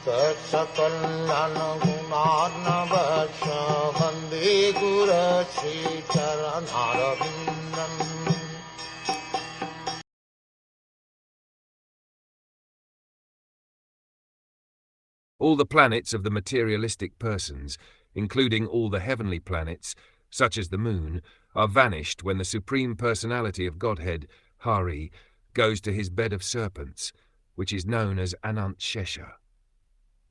Saksakallan gunarnavasya Vande Guru Sri Charanaravindan. All the planets of the materialistic persons, including all the heavenly planets, such as the moon, are vanished when the Supreme Personality of Godhead, Hari, goes to his bed of serpents, which is known as Anant Shesha.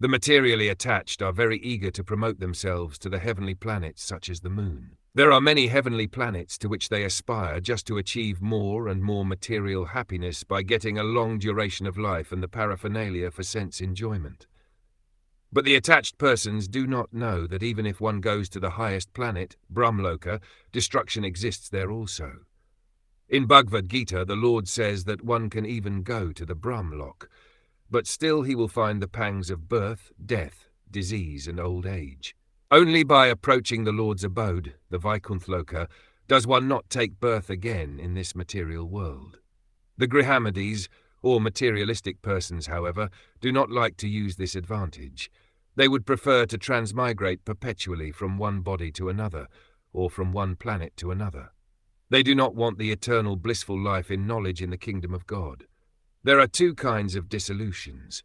The materially attached are very eager to promote themselves to the heavenly planets such as the moon. There are many heavenly planets to which they aspire just to achieve more and more material happiness by getting a long duration of life and the paraphernalia for sense enjoyment. But the attached persons do not know that even if one goes to the highest planet, Brahmloka, destruction exists there also. In Bhagavad Gita, the Lord says that one can even go to the Brahmlok, but still he will find the pangs of birth, death, disease, and old age. Only by approaching the Lord's abode, the Vaikuntha-loka, does one not take birth again in this material world. The Grihamadis, or materialistic persons, however, do not like to use this advantage. They would prefer to transmigrate perpetually from one body to another, or from one planet to another. They do not want the eternal blissful life in knowledge in the kingdom of God. There are two kinds of dissolutions.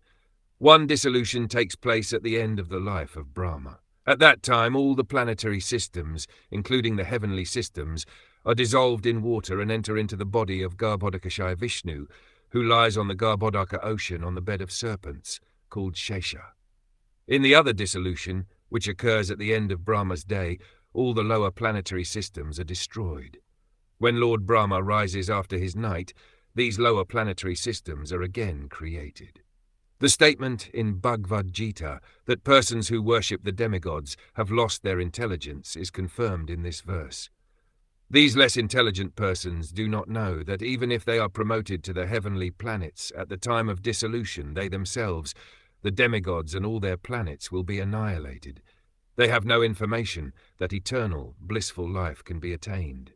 One dissolution takes place at the end of the life of Brahma. At that time, all the planetary systems, including the heavenly systems, are dissolved in water and enter into the body of Garbhodakashaya Vishnu, who lies on the Garbhodaka ocean on the bed of serpents, called Shesha. In the other dissolution, which occurs at the end of Brahma's day, all the lower planetary systems are destroyed. When Lord Brahma rises after his night, these lower planetary systems are again created. The statement in Bhagavad Gita that persons who worship the demigods have lost their intelligence is confirmed in this verse. These less intelligent persons do not know that even if they are promoted to the heavenly planets at the time of dissolution, they themselves, the demigods and all their planets, will be annihilated. They have no information that eternal, blissful life can be attained.